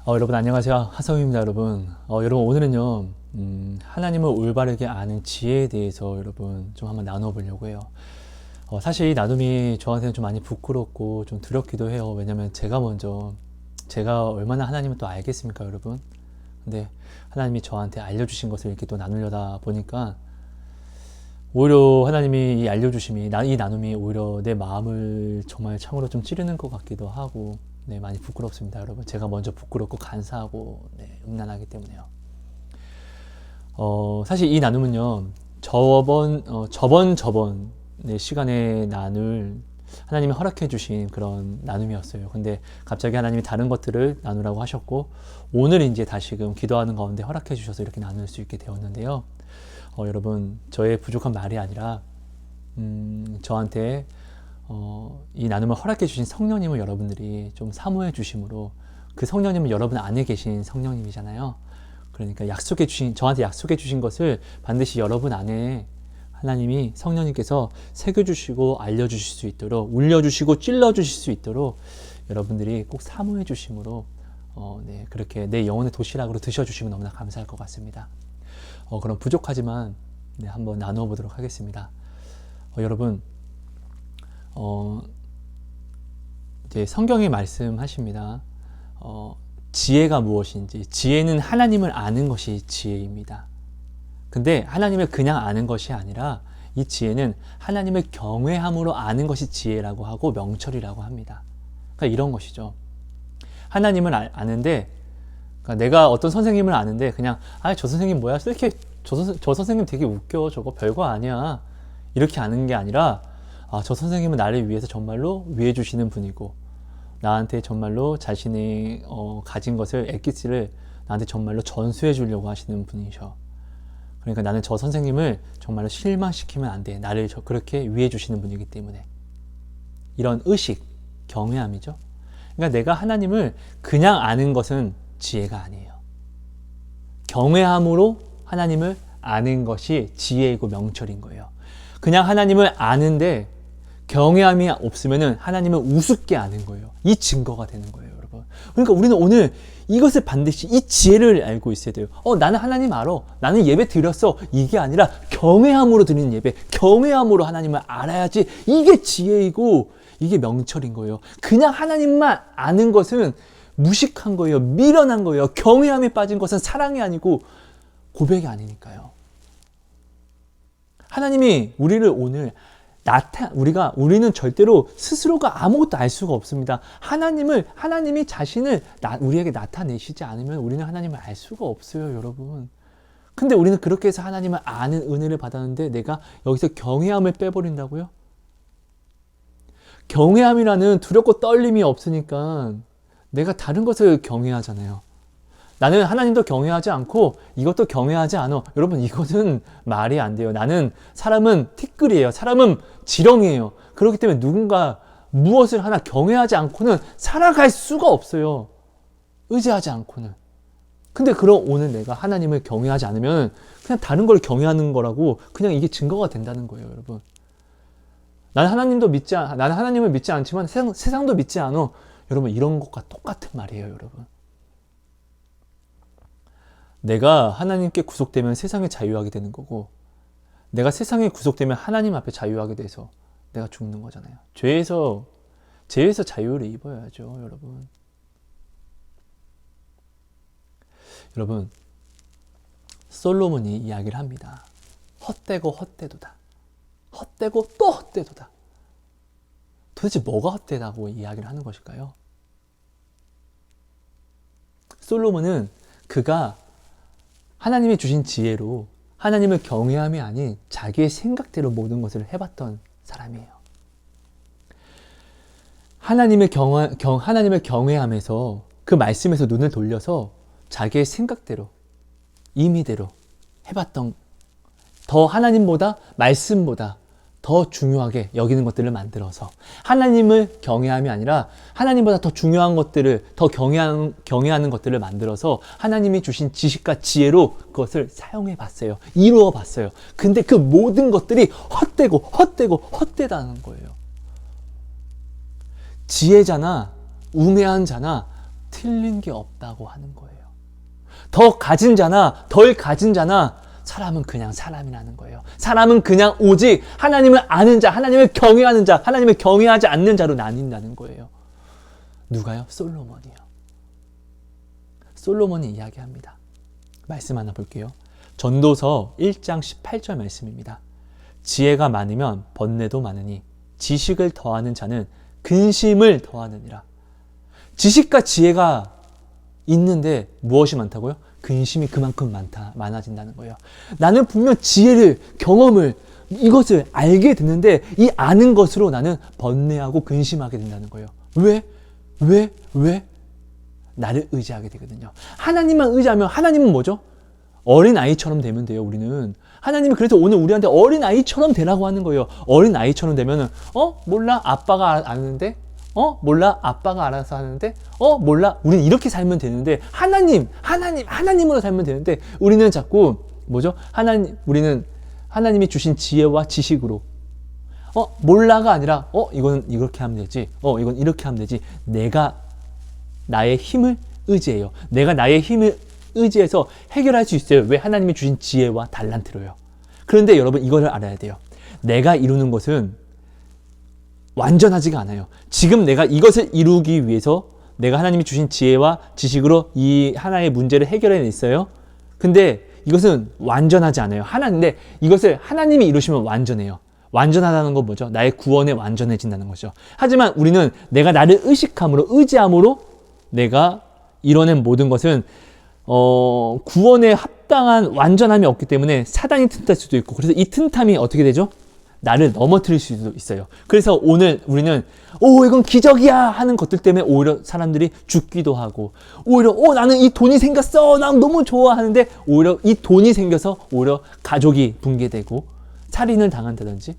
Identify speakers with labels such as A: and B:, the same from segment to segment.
A: 여러분 안녕하세요. 하성입니다. 여러분 오늘은요 하나님을 올바르게 아는 지혜에 대해서 여러분 좀 한번 나눠보려고 해요. 사실 이 나눔이 저한테는 좀 많이 부끄럽고 좀 두렵기도 해요. 왜냐면 제가 얼마나 하나님을 또 알겠습니까, 여러분? 근데 하나님이 저한테 알려주신 것을 이렇게 또 나누려다 보니까 오히려 하나님이 이 알려주심이, 이 나눔이 오히려 내 마음을 정말 참으로 좀 찌르는 것 같기도 하고, 네, 많이 부끄럽습니다, 여러분. 제가 먼저 부끄럽고 간사하고, 네, 음란하기 때문에요. 사실 이 나눔은요, 저번 네, 시간에 나눌 하나님이 허락해 주신 그런 나눔이었어요. 근데 갑자기 하나님이 다른 것들을 나누라고 하셨고, 오늘 이제 다시금 기도하는 가운데 허락해 주셔서 이렇게 나눌 수 있게 되었는데요. 여러분, 저의 부족한 말이 아니라, 저한테, 이 나눔을 허락해 주신 성령님을 여러분들이 좀 사모해 주심으로, 그 성령님은 여러분 안에 계신 성령님이잖아요. 그러니까 저한테 약속해 주신 것을 반드시 여러분 안에 하나님이 성령님께서 새겨주시고 알려주실 수 있도록, 울려주시고 찔러주실 수 있도록 여러분들이 꼭 사모해 주심으로, 네, 그렇게 내 영혼의 도시락으로 드셔주시면 너무나 감사할 것 같습니다. 그럼 부족하지만 네, 한번 나누어 보도록 하겠습니다. 여러분, 이제 성경이 말씀하십니다. 지혜가 무엇인지. 지혜는 하나님을 아는 것이 지혜입니다. 근데 하나님을 그냥 아는 것이 아니라 이 지혜는 하나님을 경외함으로 아는 것이 지혜라고 하고 명철이라고 합니다. 그러니까 이런 것이죠. 하나님을 아는데, 그러니까 내가 어떤 선생님을 아는데 그냥 저 선생님 뭐야? 이렇게 저 선생님 되게 웃겨. 저거 별거 아니야. 이렇게 아는 게 아니라 저 선생님은 나를 위해서 정말로 위해 주시는 분이고, 나한테 정말로 자신이 가진 것을 엑기스를 나한테 정말로 전수해 주려고 하시는 분이셔. 그러니까 나는 저 선생님을 정말로 실망시키면 안 돼. 나를 그렇게 위해 주시는 분이기 때문에. 이런 의식, 경외함이죠. 그러니까 내가 하나님을 그냥 아는 것은 지혜가 아니에요. 경외함으로 하나님을 아는 것이 지혜이고 명철인 거예요. 그냥 하나님을 아는데 경외함이 없으면은 하나님을 우습게 아는 거예요. 이 증거가 되는 거예요, 여러분. 그러니까 우리는 오늘 이것을 반드시 이 지혜를 알고 있어야 돼요. 나는 하나님 알아. 나는 예배 드렸어. 이게 아니라 경외함으로 드리는 예배, 경외함으로 하나님을 알아야지. 이게 지혜이고 이게 명철인 거예요. 그냥 하나님만 아는 것은 무식한 거예요. 미련한 거예요. 경외함에 빠진 것은 사랑이 아니고 고백이 아니니까요. 하나님이 우리를 오늘 우리는 절대로 스스로가 아무것도 알 수가 없습니다. 하나님이 자신을 우리에게 나타내시지 않으면 우리는 하나님을 알 수가 없어요, 여러분. 근데 우리는 그렇게 해서 하나님을 아는 은혜를 받았는데 내가 여기서 경외함을 빼버린다고요? 경외함이라는 두렵고 떨림이 없으니까 내가 다른 것을 경외하잖아요. 나는 하나님도 경외하지 않고 이것도 경외하지 않아. 여러분, 이것은 말이 안 돼요. 사람은 티끌이에요. 사람은 지렁이에요. 그렇기 때문에 누군가 무엇을 하나 경외하지 않고는 살아갈 수가 없어요. 의지하지 않고는. 근데 그럼 오늘 내가 하나님을 경외하지 않으면 그냥 다른 걸 경외하는 거라고 그냥 이게 증거가 된다는 거예요, 여러분. 나는 하나님을 믿지 않지만 세상도 믿지 않아. 여러분, 이런 것과 똑같은 말이에요, 여러분. 내가 하나님께 구속되면 세상에 자유하게 되는 거고, 내가 세상에 구속되면 하나님 앞에 자유하게 돼서 내가 죽는 거잖아요. 죄에서 자유를 입어야죠, 여러분. 여러분, 솔로몬이 이야기를 합니다. 헛되고 헛되도다. 헛되고 또 헛되도다. 도대체 뭐가 헛되다고 이야기를 하는 것일까요? 솔로몬은 그가 하나님이 주신 지혜로 하나님을 경외함이 아닌 자기의 생각대로 모든 것을 해봤던 사람이에요. 하나님을 경외하면서 그 말씀에서 눈을 돌려서 자기의 생각대로, 임의대로 해봤던, 더 하나님보다, 말씀보다 더 중요하게 여기는 것들을 만들어서 하나님을 경외함이 아니라 하나님보다 더 중요한 것들을, 더 경외하는 것들을 만들어서 하나님이 주신 지식과 지혜로 그것을 사용해 봤어요. 이루어 봤어요. 근데 그 모든 것들이 헛되다는 거예요. 지혜자나 우매한 자나 틀린 게 없다고 하는 거예요. 더 가진 자나 덜 가진 자나 사람은 그냥 사람이라는 거예요. 사람은 그냥 오직 하나님을 아는 자, 하나님을 경외하는 자, 하나님을 경외하지 않는 자로 나뉜다는 거예요. 누가요? 솔로몬이요. 솔로몬이 이야기합니다. 말씀 하나 볼게요. 전도서 1장 18절 말씀입니다. 지혜가 많으면 번뇌도 많으니 지식을 더하는 자는 근심을 더하느니라. 지식과 지혜가 있는데 무엇이 많다고요? 근심이 그만큼 많아진다는 거예요. 나는 분명 지혜를, 경험을, 이것을 알게 됐는데 이 아는 것으로 나는 번뇌하고 근심하게 된다는 거예요. 왜? 나를 의지하게 되거든요. 하나님만 의지하면 하나님은 뭐죠? 어린아이처럼 되면 돼요, 우리는. 하나님이 그래서 오늘 우리한테 어린아이처럼 되라고 하는 거예요. 어린아이처럼 되면은, 몰라? 아빠가 아는데? 몰라? 아빠가 알아서 하는데? 몰라? 우리는 이렇게 살면 되는데, 하나님으로 살면 되는데, 우리는 자꾸, 뭐죠? 우리는 하나님이 주신 지혜와 지식으로, 몰라가 아니라, 이거는 이렇게 하면 되지. 이건 이렇게 하면 되지. 내가 나의 힘을 의지해요. 내가 나의 힘을 의지해서 해결할 수 있어요. 왜? 하나님이 주신 지혜와 달란트로요. 그런데 여러분 이거를 알아야 돼요. 내가 이루는 것은 완전하지가 않아요. 지금 내가 이것을 이루기 위해서 내가 하나님이 주신 지혜와 지식으로 이 하나의 문제를 해결해냈어요. 근데 이것은 완전하지 않아요. 근데 이것을 하나님이 이루시면 완전해요. 완전하다는 건 뭐죠? 나의 구원에 완전해진다는 거죠. 하지만 우리는 내가 나를 의지함으로 내가 이뤄낸 모든 것은 구원에 합당한 완전함이 없기 때문에 사단이 틈탈 수도 있고, 그래서 이 틈탐이 어떻게 되죠? 나를 넘어뜨릴 수도 있어요. 그래서 오늘 우리는 이건 기적이야 하는 것들 때문에 오히려 사람들이 죽기도 하고, 오히려 나는 이 돈이 생겼어, 난 너무 좋아 하는데 오히려 이 돈이 생겨서 오히려 가족이 붕괴되고 살인을 당한다든지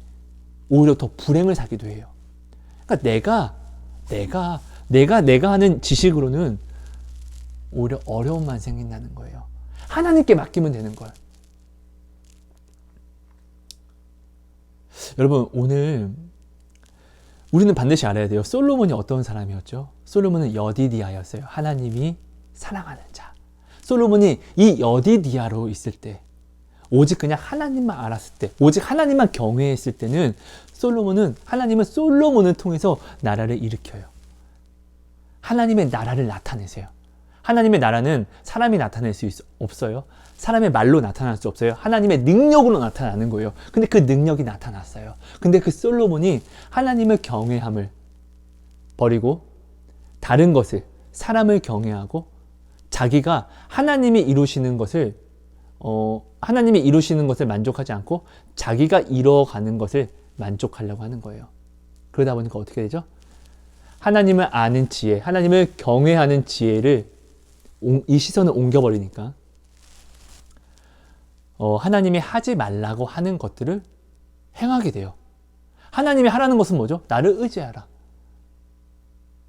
A: 오히려 더 불행을 사기도 해요. 그러니까 내가 하는 지식으로는 오히려 어려움만 생긴다는 거예요. 하나님께 맡기면 되는 걸. 여러분, 오늘 우리는 반드시 알아야 돼요. 솔로몬이 어떤 사람이었죠? 솔로몬은 여디디아였어요. 하나님이 사랑하는 자. 솔로몬이 이 여디디아로 있을 때, 오직 그냥 하나님만 알았을 때, 오직 하나님만 경외했을 때는 하나님은 솔로몬을 통해서 나라를 일으켜요. 하나님의 나라를 나타내세요. 하나님의 나라는 사람이 나타낼 수 없어요. 사람의 말로 나타날 수 없어요. 하나님의 능력으로 나타나는 거예요. 근데 그 능력이 나타났어요. 근데 그 솔로몬이 하나님을 경외함을 버리고 다른 것을, 사람을 경외하고 자기가 하나님이 이루시는 것을 만족하지 않고 자기가 이뤄가는 것을 만족하려고 하는 거예요. 그러다 보니까 어떻게 되죠? 하나님을 아는 지혜, 하나님을 경외하는 지혜를 이 시선을 옮겨버리니까 하나님이 하지 말라고 하는 것들을 행하게 돼요. 하나님이 하라는 것은 뭐죠? 나를 의지하라.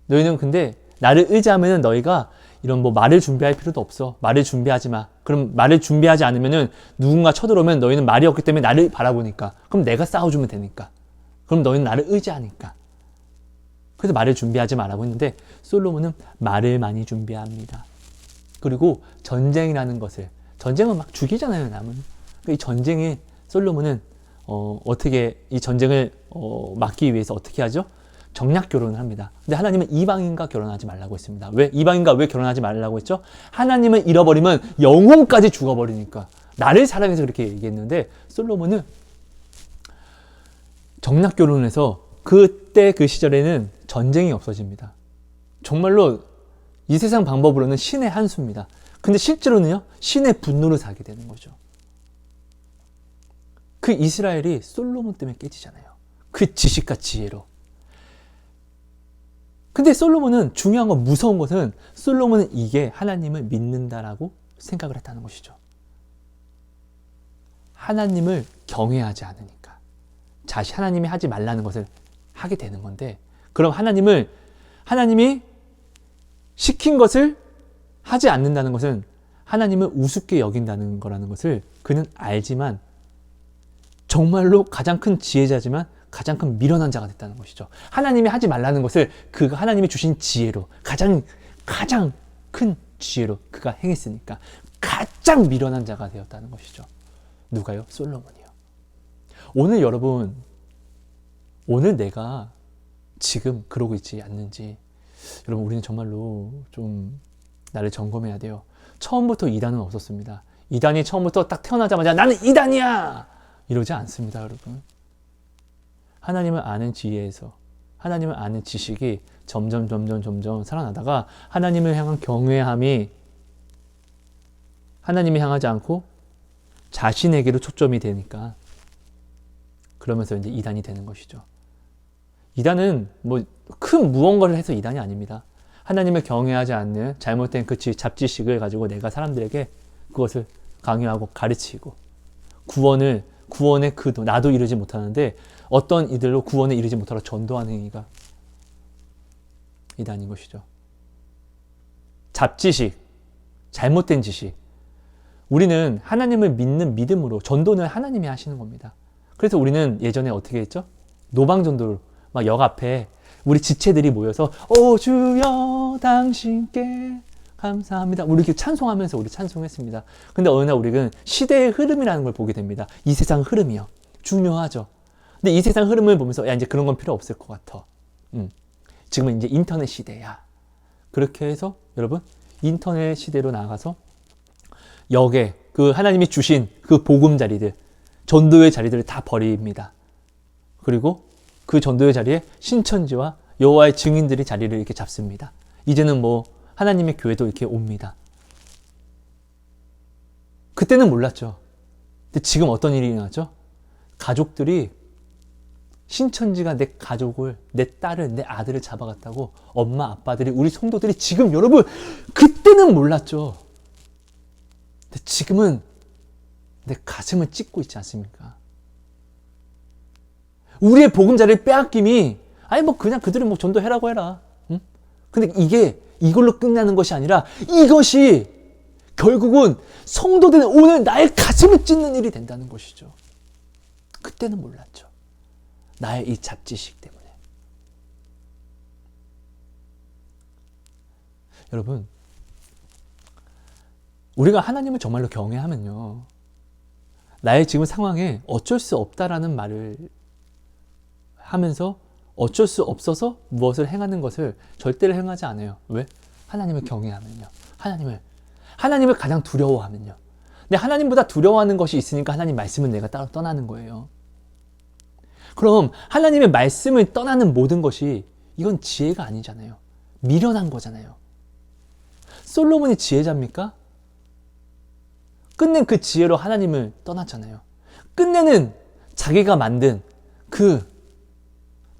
A: 너희는 근데 나를 의지하면 너희가 이런 말을 준비할 필요도 없어. 말을 준비하지 마. 그럼 말을 준비하지 않으면은 누군가 쳐들어오면 너희는 말이 없기 때문에 나를 바라보니까. 그럼 내가 싸워주면 되니까. 그럼 너희는 나를 의지하니까. 그래서 말을 준비하지 말라고 했는데 솔로몬은 말을 많이 준비합니다. 그리고 전쟁이라는 것을, 전쟁은 막 죽이잖아요, 남은. 이 전쟁에 솔로몬은 어떻게 이 전쟁을 막기 위해서 어떻게 하죠? 정략 결혼을 합니다. 근데 하나님은 이방인과 결혼하지 말라고 했습니다. 왜? 이방인과 왜 결혼하지 말라고 했죠? 하나님을 잃어버리면 영혼까지 죽어버리니까. 나를 사랑해서 그렇게 얘기했는데 솔로몬은 정략 결혼을 해서 그때 그 시절에는 전쟁이 없어집니다. 정말로 이 세상 방법으로는 신의 한 수입니다. 근데 실제로는요, 신의 분노를 사게 되는 거죠. 그 이스라엘이 솔로몬 때문에 깨지잖아요. 그 지식과 지혜로. 근데 솔로몬은 중요한 건, 무서운 것은 솔로몬은 이게 하나님을 믿는다라고 생각을 했다는 것이죠. 하나님을 경외하지 않으니까. 하나님이 하지 말라는 것을 하게 되는 건데, 그럼 하나님이 시킨 것을 하지 않는다는 것은 하나님을 우습게 여긴다는 거라는 것을 그는 알지만, 정말로 가장 큰 지혜자지만 가장 큰 미련한 자가 됐다는 것이죠. 하나님이 하지 말라는 것을 하나님이 주신 지혜로, 가장 가장 큰 지혜로 그가 행했으니까 가장 미련한 자가 되었다는 것이죠. 누가요? 솔로몬이요. 오늘 여러분, 오늘 내가 지금 그러고 있지 않는지, 여러분 우리는 정말로 좀 나를 점검해야 돼요. 처음부터 이단은 없었습니다. 이단이 처음부터 딱 태어나자마자 나는 이단이야! 이러지 않습니다, 여러분. 하나님을 아는 지혜에서, 하나님을 아는 지식이 점점 살아나다가 하나님을 향한 경외함이 하나님이 향하지 않고 자신에게로 초점이 되니까, 그러면서 이제 이단이 되는 것이죠. 이단은 뭐 큰 무언가를 해서 이단이 아닙니다. 하나님을 경외하지 않는 잘못된 그 잡지식을 가지고 내가 사람들에게 그것을 강요하고 가르치고 구원의 그 나도 이루지 못하는데 어떤 이들로 구원에 이르지 못하러 전도하는 행위가 이단인 것이죠. 잡지식, 잘못된 지식. 우리는 하나님을 믿는 믿음으로 전도는 하나님이 하시는 겁니다. 그래서 우리는 예전에 어떻게 했죠? 노방전도를 막 역 앞에 우리 지체들이 모여서 오 주여 당신께 감사합니다. 우리 이렇게 찬송하면서 우리 찬송했습니다. 근데 어느 날 우리는 시대의 흐름이라는 걸 보게 됩니다. 이 세상 흐름이요. 중요하죠. 근데 이 세상 흐름을 보면서 야 이제 그런 건 필요 없을 것 같아. 지금은 이제 인터넷 시대야. 그렇게 해서 여러분 인터넷 시대로 나가서 역에 그 하나님이 주신 그 복음 자리들, 전도의 자리들을 다 버립니다. 그리고 그 전도의 자리에 신천지와 여호와의 증인들이 자리를 이렇게 잡습니다. 이제는 뭐 하나님의 교회도 이렇게 옵니다. 그때는 몰랐죠. 근데 지금 어떤 일이 일어났죠? 가족들이 신천지가 내 가족을, 내 딸을, 내 아들을 잡아갔다고 엄마, 아빠들이, 우리 성도들이 지금 여러분 그때는 몰랐죠. 근데 지금은 내 가슴을 찢고 있지 않습니까? 우리의 복음자리를 빼앗김이 아니 뭐 그냥 그들은 뭐 전도해라고 해라. 응? 근데 이게 이걸로 끝나는 것이 아니라 이것이 결국은 성도들은 오늘 나의 가슴을 찢는 일이 된다는 것이죠. 그때는 몰랐죠. 나의 이 잡지식 때문에. 여러분, 우리가 하나님을 정말로 경외하면요, 나의 지금 상황에 어쩔 수 없다라는 말을 하면서 어쩔 수 없어서 무엇을 행하는 것을 절대로 행하지 않아요. 왜? 하나님을 경외하면요. 하나님을 가장 두려워하면요. 근데 하나님보다 두려워하는 것이 있으니까 하나님 말씀은 내가 따로 떠나는 거예요. 그럼 하나님의 말씀을 떠나는 모든 것이 이건 지혜가 아니잖아요. 미련한 거잖아요. 솔로몬이 지혜자입니까? 끝낸 그 지혜로 하나님을 떠났잖아요. 끝내는 자기가 만든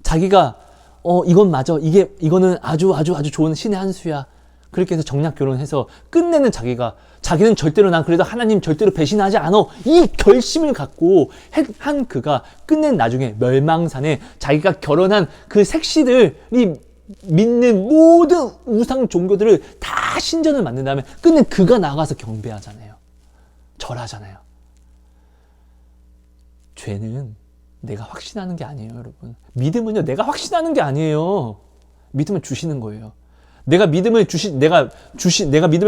A: 자기가 이건 맞아. 이거는 아주 좋은 신의 한 수야. 그렇게 해서 정략 결혼해서 끝내는 자기는 절대로 난 그래도 하나님 절대로 배신하지 않아. 이 결심을 갖고 한 그가 끝낸 나중에 멸망산에 자기가 결혼한 그 색시들이 믿는 모든 우상 종교들을 다 신전을 만든 다음에 끝낸 그가 나가서 경배하잖아요. 절하잖아요. 죄는 내가 확신하는 게 아니에요, 여러분. 믿음은요, 내가 확신하는 게 아니에요. 믿음을 주시는 거예요. 내가 믿음을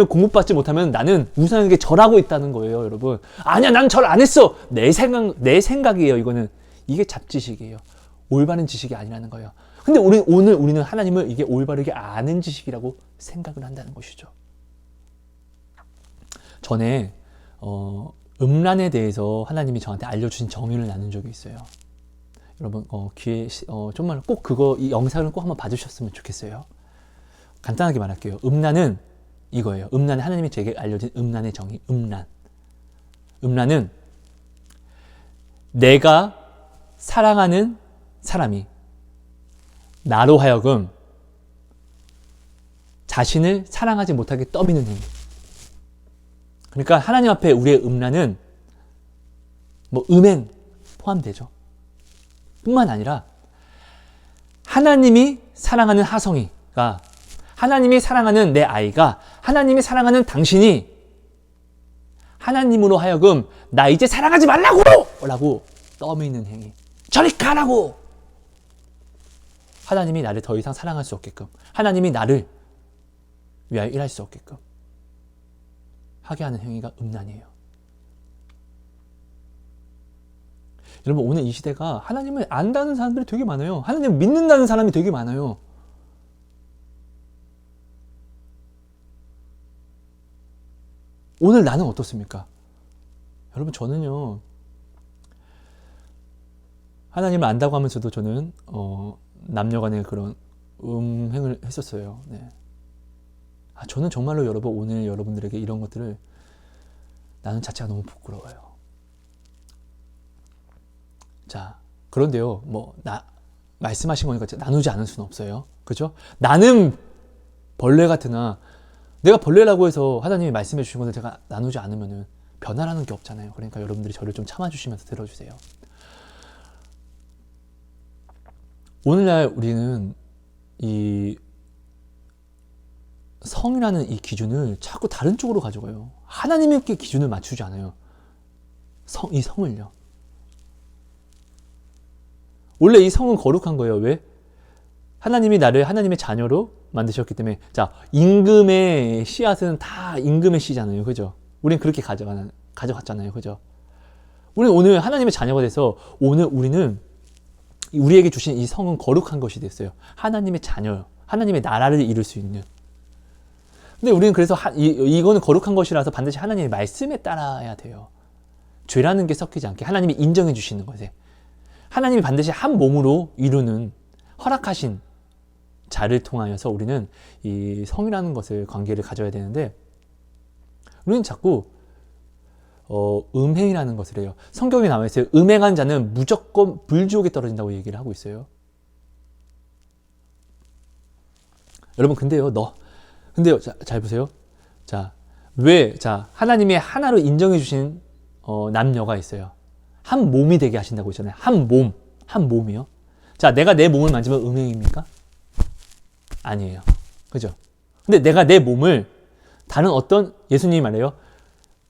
A: 공급받지 못하면 나는 우상에게 절하고 있다는 거예요, 여러분. 아니야, 난 절 안 했어. 내 생각이에요, 이거는. 이게 잡지식이에요. 올바른 지식이 아니라는 거예요. 근데 오늘 우리는 하나님을 이게 올바르게 아는 지식이라고 생각을 한다는 것이죠. 전에, 음란에 대해서 하나님이 저한테 알려주신 정의를 나눈 적이 있어요. 여러분, 정말 꼭 이 영상을 꼭 한번 봐주셨으면 좋겠어요. 간단하게 말할게요. 음란은 이거예요. 음란은 하나님이 제게 알려진 음란의 정의. 음란은 내가 사랑하는 사람이 나로 하여금 자신을 사랑하지 못하게 떠미는 행위. 그러니까 하나님 앞에 우리의 음란은 뭐 음행 포함되죠. 뿐만 아니라 하나님이 사랑하는 하성이가, 하나님이 사랑하는 내 아이가, 하나님이 사랑하는 당신이 하나님으로 하여금 나 이제 사랑하지 말라고! 라고 떠미는 행위. 저리 가라고! 하나님이 나를 더 이상 사랑할 수 없게끔, 하나님이 나를 위하여 일할 수 없게끔 하게 하는 행위가 음란이에요. 여러분, 오늘 이 시대가 하나님을 안다는 사람들이 되게 많아요. 하나님을 믿는다는 사람이 되게 많아요. 오늘 나는 어떻습니까? 여러분, 저는요, 하나님을 안다고 하면서도 저는 남녀 간의 그런 음행을 했었어요. 네. 저는 정말로 여러분, 오늘 여러분들에게 이런 것들을 나는 자체가 너무 부끄러워요. 자, 그런데요, 말씀하신 거니까 나누지 않을 수는 없어요. 그죠? 나는 벌레 같으나, 내가 벌레라고 해서 하나님이 말씀해 주신 것을 제가 나누지 않으면은 변화라는 게 없잖아요. 그러니까 여러분들이 저를 좀 참아주시면서 들어주세요. 오늘날 우리는 이 성이라는 이 기준을 자꾸 다른 쪽으로 가져가요. 하나님께 기준을 맞추지 않아요. 이 성을요. 원래 이 성은 거룩한 거예요. 왜? 하나님이 나를 하나님의 자녀로 만드셨기 때문에. 자, 임금의 씨앗은 다 임금의 씨잖아요. 그죠? 우린 그렇게 가져갔잖아요. 그죠? 우리는 오늘 하나님의 자녀가 돼서 오늘 우리는 우리에게 주신 이 성은 거룩한 것이 됐어요. 하나님의 자녀, 하나님의 나라를 이룰 수 있는. 근데 우리는 그래서 이거는 거룩한 것이라서 반드시 하나님의 말씀에 따라야 돼요. 죄라는 게 섞이지 않게 하나님이 인정해 주시는 것에. 하나님이 반드시 한 몸으로 이루는 허락하신 자를 통하여서 우리는 이 성이라는 것을 관계를 가져야 되는데, 우리는 자꾸 음행이라는 것을 해요. 성경에 나와 있어요. 음행한 자는 무조건 불지옥에 떨어진다고 얘기를 하고 있어요. 여러분, 근데요, 잘 보세요. 자, 하나님의 하나로 인정해 주신 남녀가 있어요. 한 몸이 되게 하신다고 했잖아요. 한 몸이요. 자, 내가 내 몸을 만지면 음행입니까? 아니에요. 그죠? 근데 내가 내 몸을 다른 어떤, 예수님이 말해요.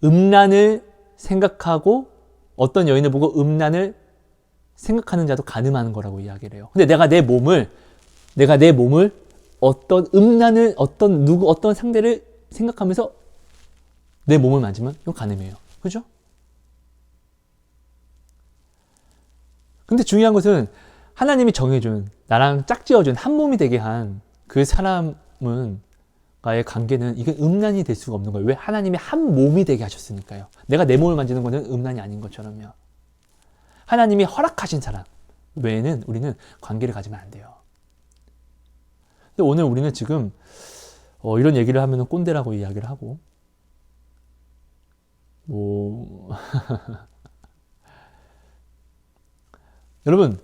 A: 음란을 생각하고 어떤 여인을 보고 음란을 생각하는 자도 간음하는 거라고 이야기를 해요. 근데 내가 내 몸을 어떤 음란을, 어떤 상대를 생각하면서 내 몸을 만지면 이건 간음이에요. 그죠? 근데 중요한 것은 하나님이 정해준, 나랑 짝지어준 한 몸이 되게 한 그 사람은 과의 관계는 이게 음란이 될 수가 없는 거예요. 왜? 하나님이 한 몸이 되게 하셨으니까요. 내가 내 몸을 만지는 것은 음란이 아닌 것처럼요. 하나님이 허락하신 사람 외에는 우리는 관계를 가지면 안 돼요. 근데 오늘 우리는 지금 이런 얘기를 하면 꼰대라고 이야기를 하고, 여러분,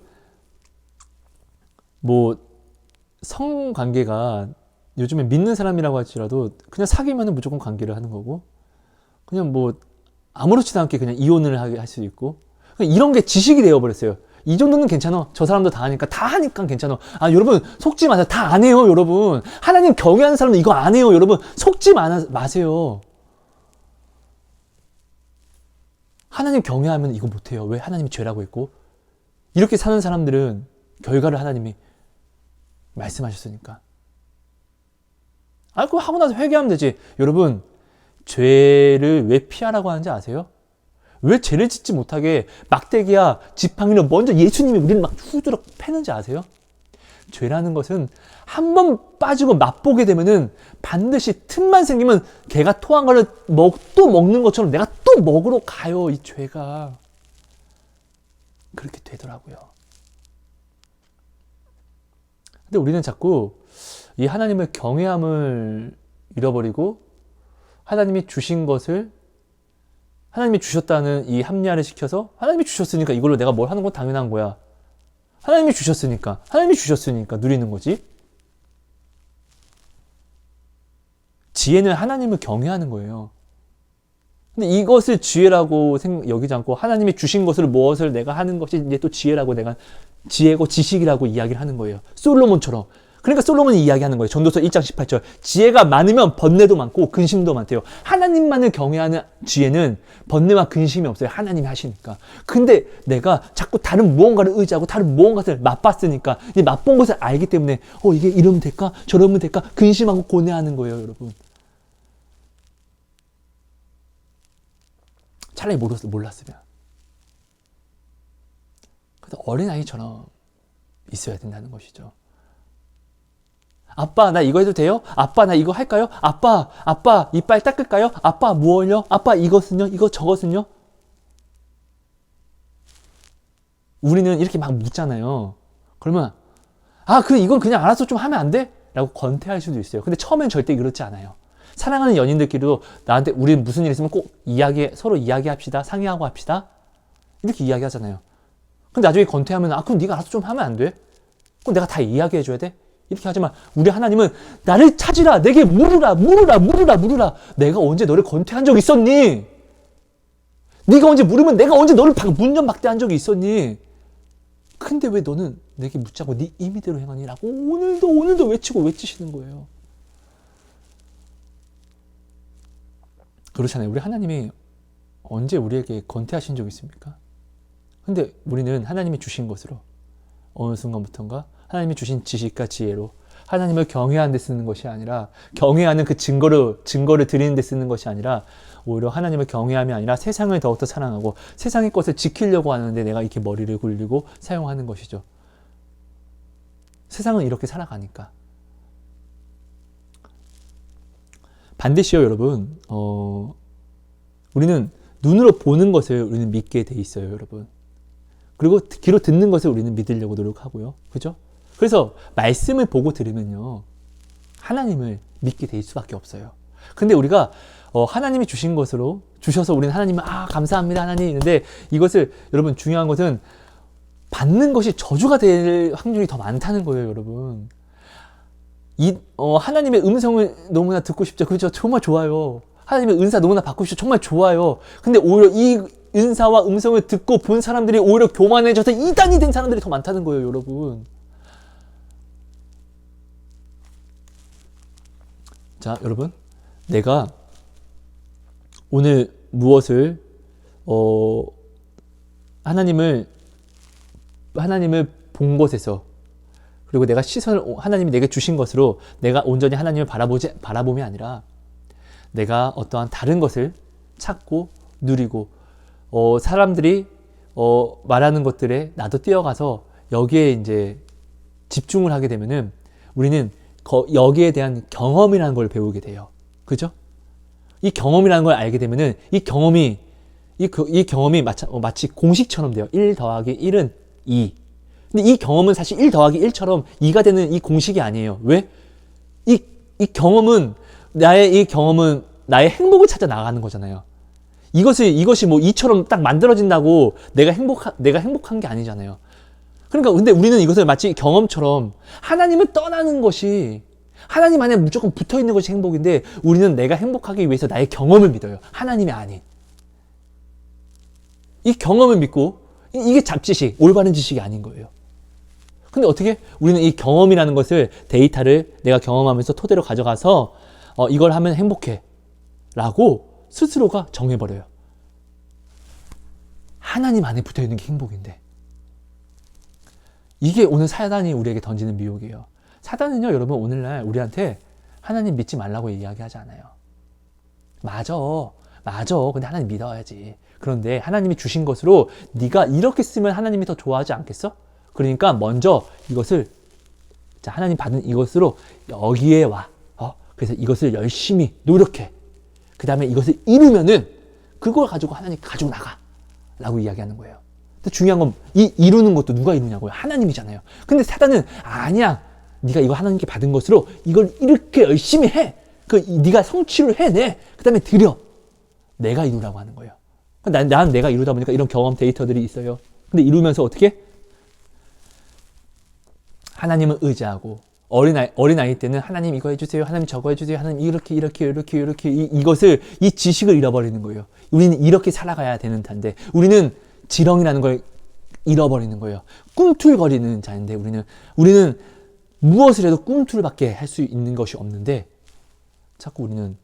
A: 성관계가 요즘에 믿는 사람이라고 할지라도 그냥 사귀면 무조건 관계를 하는 거고, 그냥 아무렇지도 않게 그냥 이혼을 할 수 있고, 이런 게 지식이 되어버렸어요. 이 정도는 괜찮아. 저 사람도 다 하니까 괜찮아. 여러분, 속지 마세요. 다 안 해요, 여러분. 하나님 경외하는 사람은 이거 안 해요, 여러분. 속지 마세요. 하나님 경외하면 이거 못해요. 왜? 하나님이 죄라고 했고, 이렇게 사는 사람들은 결과를 하나님이 말씀하셨으니까. 그거 하고 나서 회개하면 되지. 여러분, 죄를 왜 피하라고 하는지 아세요? 왜 죄를 짓지 못하게 막대기야 지팡이로 먼저 예수님이 우리를 막 후드럭 패는지 아세요? 죄라는 것은 한 번 빠지고 맛보게 되면은 반드시 틈만 생기면 개가 토한 거를 또 먹는 것처럼 내가 또 먹으러 가요. 이 죄가 그렇게 되더라고요. 근데 우리는 자꾸 이 하나님의 경외함을 잃어버리고, 하나님이 주신 것을, 하나님이 주셨다는 이 합리화를 시켜서, 하나님이 주셨으니까 이걸로 내가 뭘 하는 건 당연한 거야. 하나님이 주셨으니까 누리는 거지. 지혜는 하나님을 경외하는 거예요. 근데 이것을 지혜라고 여기지 않고 하나님이 주신 것을 무엇을 내가 하는 것이 이제 또 지혜라고, 내가 지혜고 지식이라고 이야기를 하는 거예요. 솔로몬처럼. 그러니까 솔로몬이 이야기하는 거예요. 전도서 1장 18절. 지혜가 많으면 번뇌도 많고 근심도 많대요. 하나님만을 경외하는 지혜는 번뇌와 근심이 없어요. 하나님이 하시니까. 근데 내가 자꾸 다른 무언가를 의지하고 다른 무언가를 맛봤으니까 이 맛본 것을 알기 때문에 이게 이러면 될까? 저러면 될까? 근심하고 고뇌하는 거예요, 여러분. 차라리 몰랐으면. 그래서 어린아이처럼 있어야 된다는 것이죠. 아빠, 나 이거 해도 돼요? 아빠, 나 이거 할까요? 아빠, 이빨 닦을까요? 아빠, 무얼요? 아빠, 이것은요? 이거 저것은요? 우리는 이렇게 막 묻잖아요. 그러면, 이건 그냥 알아서 좀 하면 안 돼? 라고 권태할 수도 있어요. 근데 처음엔 절대 그렇지 않아요. 사랑하는 연인들끼리도 나한테 우리 무슨 일 있으면 꼭 서로 이야기합시다. 상의하고 합시다. 이렇게 이야기하잖아요. 근데 나중에 권태하면, 그럼 네가 알아서 좀 하면 안 돼? 그럼 내가 다 이야기해줘야 돼? 이렇게 하지만 우리 하나님은 나를 찾으라, 내게 물으라. 내가 언제 너를 권태한 적 있었니? 네가 언제 물으면 내가 언제 너를 문전박대한 적이 있었니? 근데 왜 너는 내게 묻자고 네 임의대로 행하니? 라고 오늘도 외치시는 거예요. 그렇잖아요. 우리 하나님이 언제 우리에게 권태하신 적 있습니까? 근데 우리는 하나님이 주신 것으로 어느 순간부터인가 하나님이 주신 지식과 지혜로 하나님을 경외하는 데 쓰는 것이 아니라, 경외하는 그 증거를 드리는 데 쓰는 것이 아니라, 오히려 하나님을 경외함이 아니라 세상을 더욱더 사랑하고 세상의 것을 지키려고 하는데 내가 이렇게 머리를 굴리고 사용하는 것이죠. 세상은 이렇게 살아가니까. 반드시요, 여러분. 우리는 눈으로 보는 것을 우리는 믿게 돼 있어요, 여러분. 그리고 귀로 듣는 것을 우리는 믿으려고 노력하고요. 그죠? 그래서 말씀을 보고 들으면요, 하나님을 믿게 될 수밖에 없어요. 근데 우리가 하나님이 주셔서 우리는 하나님을 감사합니다 하나님 이런데, 이것을 여러분 중요한 것은 받는 것이 저주가 될 확률이 더 많다는 거예요, 여러분. 하나님의 음성을 너무나 듣고 싶죠. 그렇죠? 정말 좋아요. 하나님의 은사 너무나 받고 싶죠. 정말 좋아요. 근데 오히려 이 은사와 음성을 듣고 본 사람들이 오히려 교만해져서 이단이 된 사람들이 더 많다는 거예요, 여러분. 자, 여러분, 내가 오늘 무엇을 하나님을 본 것에서, 그리고 내가 시선을 하나님이 내게 주신 것으로 내가 온전히 하나님을 바라봄이 아니라 내가 어떠한 다른 것을 찾고 누리고 사람들이 말하는 것들에 나도 뛰어가서 여기에 이제 집중을 하게 되면은 우리는 여기에 대한 경험이라는 걸 배우게 돼요. 그죠? 이 경험이라는 걸 알게 되면은 이 경험이 마치 공식처럼 돼요. 1 더하기 1은 2. 근데 이 경험은 사실 1 더하기 1처럼 2가 되는 이 공식이 아니에요. 왜? 나의 경험은 나의 행복을 찾아 나가는 거잖아요. 이것이 뭐 이처럼 딱 만들어진다고 내가 행복한 게 아니잖아요. 그러니까 근데 우리는 이것을 마치 경험처럼 하나님을 떠나는 것이, 하나님 안에 무조건 붙어 있는 것이 행복인데, 우리는 내가 행복하기 위해서 나의 경험을 믿어요. 하나님이 아닌. 이 경험을 믿고, 이게 잡지식, 올바른 지식이 아닌 거예요. 근데 어떻게? 우리는 이 경험이라는 것을, 데이터를 내가 경험하면서 토대로 가져가서 이걸 하면 행복해 라고 스스로가 정해버려요. 하나님 안에 붙어있는 게 행복인데. 이게 오늘 사단이 우리에게 던지는 미혹이에요. 사단은요, 여러분, 오늘날 우리한테 하나님 믿지 말라고 이야기하지 않아요. 맞아. 근데 하나님 믿어야지. 그런데 하나님이 주신 것으로 네가 이렇게 쓰면 하나님이 더 좋아하지 않겠어? 그러니까 먼저 이것을, 자, 하나님 받은 이것으로 여기에 와. 그래서 이것을 열심히 노력해. 그 다음에 이것을 이루면은 그걸 가지고 하나님 가지고 나가. 라고 이야기하는 거예요. 근데 중요한 건 이루는 것도 누가 이루냐고요? 하나님이잖아요. 근데 사단은 아니야. 네가 이거 하나님께 받은 것으로 이걸 이렇게 열심히 해. 네가 성취를 해내. 그 다음에 드려. 내가 이루라고 하는 거예요. 난 내가 이루다 보니까 이런 경험 데이터들이 있어요. 근데 이루면서 어떻게? 하나님을 의지하고, 어린아이 때는 하나님 이거 해주세요. 하나님 저거 해주세요. 하나님 이렇게 이 지식을 잃어버리는 거예요. 우리는 이렇게 살아가야 되는 자인데, 우리는 지렁이라는 걸 잃어버리는 거예요. 꿈틀거리는 자인데, 우리는 무엇을 해도 꿈틀밖에 할 수 있는 것이 없는데 자꾸 우리는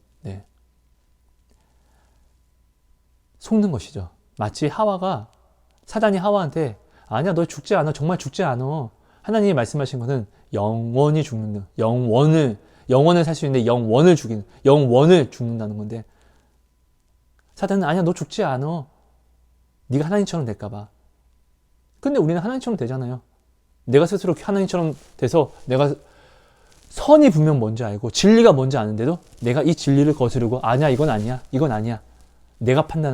A: 속는 것이죠. 마치 사단이 하와한테 아니야, 너 죽지 않아. 정말 죽지 않아. 하나님이 말씀하신 것은 영원히 죽는다. 영원을 살 수 있는데 영원을 죽는다는 건데, 사단은 아니야, 너 죽지 않아. 네가 하나님처럼 될까봐. 근데 우리는 하나님처럼 되잖아요. 내가 스스로 하나님처럼 돼서 내가 선이 분명 뭔지 알고 진리가 뭔지 아는데도 내가 이 진리를 거스르고 아니야, 이건 아니야.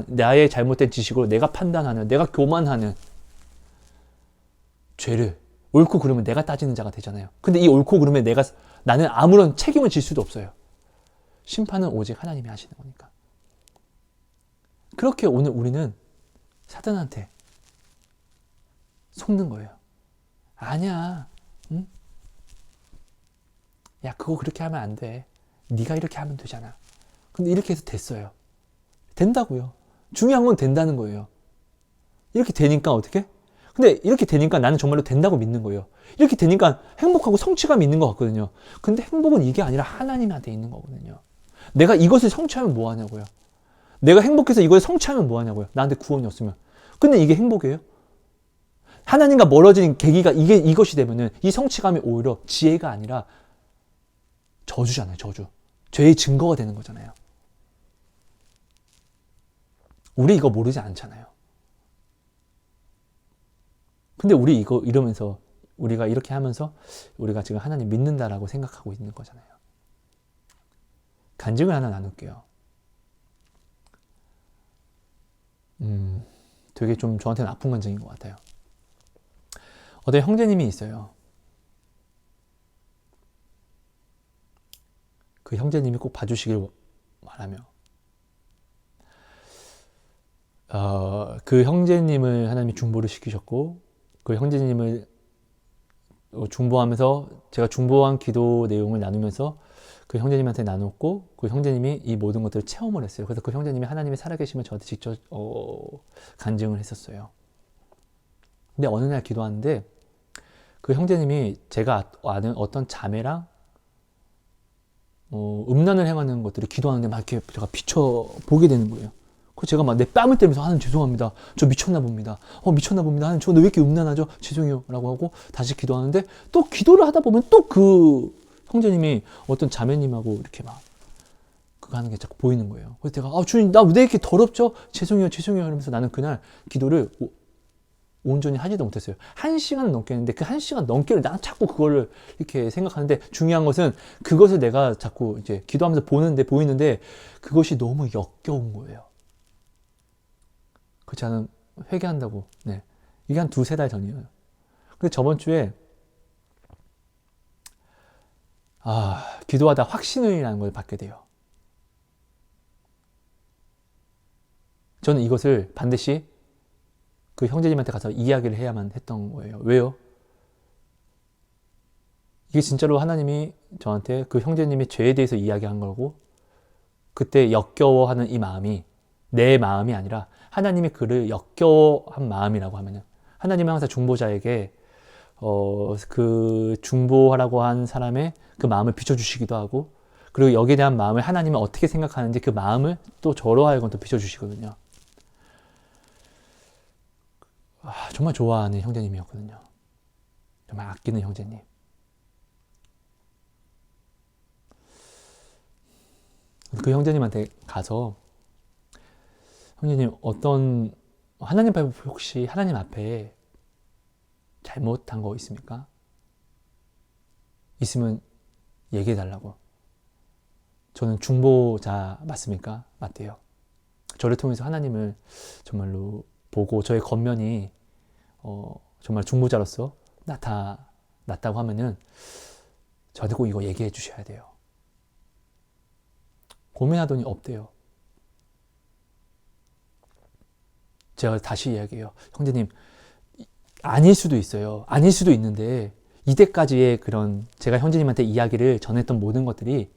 A: 나의 잘못된 지식으로 내가 판단하는, 내가 교만하는 죄를, 옳고 그름은 내가 따지는 자가 되잖아요. 근데 이 옳고 그름에 나는 아무런 책임을 질 수도 없어요. 심판은 오직 하나님이 하시는 거니까. 그렇게 오늘 우리는 사단한테 속는 거예요. 아니야, 응? 야, 그거 그렇게 하면 안 돼. 네가 이렇게 하면 되잖아. 근데 이렇게 해서 됐어요. 된다고요. 중요한 건 된다는 거예요. 이렇게 되니까 어떻게? 근데 이렇게 되니까 나는 정말로 된다고 믿는 거예요. 이렇게 되니까 행복하고 성취감이 있는 것 같거든요. 근데 행복은 이게 아니라 하나님한테 있는 거거든요. 내가 이것을 성취하면 뭐 하냐고요. 내가 행복해서 이걸 성취하면 뭐 하냐고요. 나한테 구원이 없으면. 근데 이게 행복이에요? 하나님과 멀어지는 계기가 이것이 되면은 이 성취감이 오히려 지혜가 아니라 저주잖아요. 저주. 죄의 증거가 되는 거잖아요. 우리 이거 모르지 않잖아요. 근데 우리 이거 이러면서, 우리가 이렇게 하면서 우리가 지금 하나님 믿는다라고 생각하고 있는 거잖아요. 간증을 하나 나눌게요. 되게 좀 저한테는 아픈 간증인 것 같아요. 어떤 형제님이 있어요. 그 형제님이 꼭 봐주시길 바라며, 그 형제님을 하나님이 중보를 시키셨고, 그 형제님을 중보하면서 제가 중보한 기도 내용을 나누면서 그 형제님한테 나눴고, 그 형제님이 이 모든 것들을 체험을 했어요. 그래서 그 형제님이 하나님의 살아계심을 저한테 직접 간증을 했었어요. 근데 어느 날 기도하는데 그 형제님이 제가 아는 어떤 자매랑 음란을 행하는 것들을 기도하는데 막 이렇게 제가 비춰보게 되는 거예요. 그 제가 막 내 뺨을 때리면서 하나님 죄송합니다. 저 미쳤나 봅니다. 미쳤나 봅니다. 하나님 저 왜 이렇게 음란하죠? 죄송해요. 라고 하고 다시 기도하는데 또 기도를 하다 보면 또 그 형제님이 어떤 자매님하고 이렇게 막 그거 하는 게 자꾸 보이는 거예요. 그래서 제가 주님 나 왜 이렇게 더럽죠? 죄송해요. 이러면서 나는 그날 기도를 온전히 하지도 못했어요. 1시간 넘게 했는데 그 1시간 넘게를 난 자꾸 그거를 이렇게 생각하는데, 중요한 것은 그것을 내가 자꾸 이제 기도하면서 보이는데 그것이 너무 역겨운 거예요. 그 저는 회개한다고. 이게 한 2-3달 전이에요. 근데 저번 주에 기도하다 확신을이라는 걸 받게 돼요. 저는 이것을 반드시 그 형제님한테 가서 이야기를 해야만 했던 거예요. 왜요? 이게 진짜로 하나님이 저한테 그 형제님의 죄에 대해서 이야기한 거고, 그때 역겨워하는 이 마음이 내 마음이 아니라 하나님이 그를 역겨워한 마음이라고 하면은, 하나님은 항상 중보자에게 그 중보하라고 한 사람의 그 마음을 비춰주시기도 하고, 그리고 여기에 대한 마음을 하나님은 어떻게 생각하는지 그 마음을 또 저로 하여금 또 비춰주시거든요. 정말 좋아하는 형제님이었거든요. 정말 아끼는 형제님. 그 형제님한테 가서, 형제님 하나님 앞에 혹시 하나님 앞에 잘못한 거 있습니까? 있으면 얘기해 달라고. 저는 중보자 맞습니까? 맞대요. 저를 통해서 하나님을 정말로 보고 저의 겉면이 정말 중보자로서 나타났다고 하면은 저한테 꼭 이거 얘기해 주셔야 돼요. 고민하더니 없대요. 제가 다시 이야기해요. 형제님, 아닐 수도 있어요. 아닐 수도 있는데 이때까지의 그런 제가 형제님한테 이야기를 전했던 모든 것들이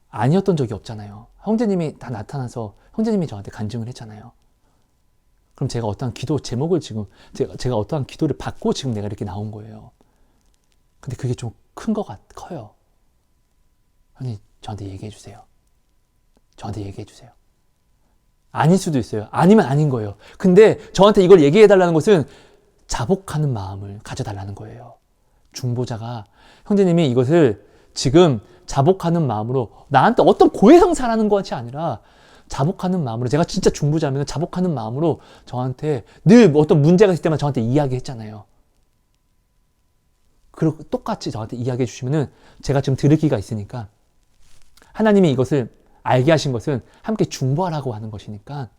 A: 아니었던 적이 없잖아요. 형제님이 다 나타나서 형제님이 저한테 간증을 했잖아요. 그럼 제가 어떠한 기도 제목을 지금 제가 어떠한 기도를 받고 지금 내가 이렇게 나온 거예요. 근데 그게 좀 커요. 형님, 저한테 얘기해 주세요. 저한테 얘기해 주세요. 아닐 수도 있어요. 아니면 아닌 거예요. 근데 저한테 이걸 얘기해 달라는 것은 자복하는 마음을 가져달라는 거예요. 중보자가 형제님이 이것을 지금 자복하는 마음으로 나한테 어떤 고해성사라는 것이 아니라 자복하는 마음으로, 제가 진짜 중보자면 자복하는 마음으로 저한테 늘 어떤 문제가 있을 때만 저한테 이야기했잖아요. 그리고 똑같이 저한테 이야기해 주시면은 제가 지금 들을 기가 있으니까, 하나님이 이것을 알게 하신 것은 함께 중보하라고 하는 것이니까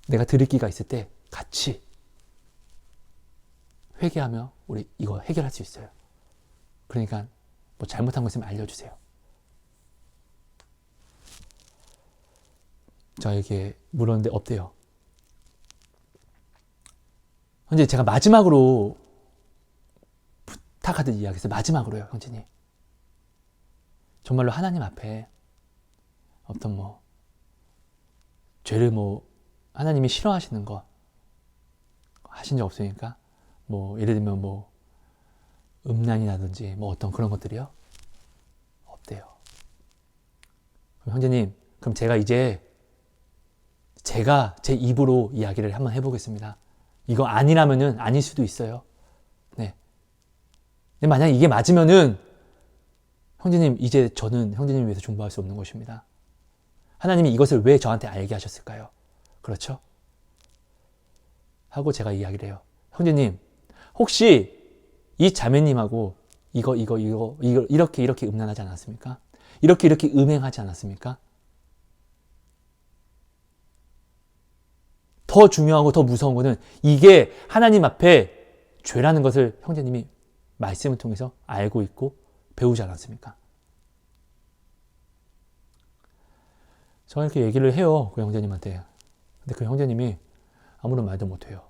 A: 내가 들을 기가 있을 때 같이 회개하며 우리 이거 해결할 수 있어요. 그러니까 뭐 잘못한 거 있으면 알려주세요. 저에게 물었는데 없대요. 현재 제가 마지막으로 부탁하던 이야기에서 마지막으로요, 형제님. 정말로 하나님 앞에 어떤 죄를 하나님이 싫어하시는 거 하신 적 없으니까 예를 들면 음란이라든지 어떤 그런 것들이요? 없대요. 그럼 형제님, 그럼 제가 제 입으로 이야기를 한번 해보겠습니다. 이거 아니라면은 아닐 수도 있어요. 네. 근데 만약 이게 맞으면은 형제님, 이제 저는 형제님을 위해서 중보할 수 없는 것입니다. 하나님이 이것을 왜 저한테 알게 하셨을까요? 그렇죠? 하고 제가 이야기를 해요. 형제님, 혹시 이 자매님하고 이거 이렇게 음란하지 않았습니까? 이렇게 음행하지 않았습니까? 더 중요하고 더 무서운 거는 이게 하나님 앞에 죄라는 것을 형제님이 말씀을 통해서 알고 있고 배우지 않았습니까? 저는 이렇게 얘기를 해요, 그 형제님한테. 근데 그 형제님이 아무런 말도 못해요.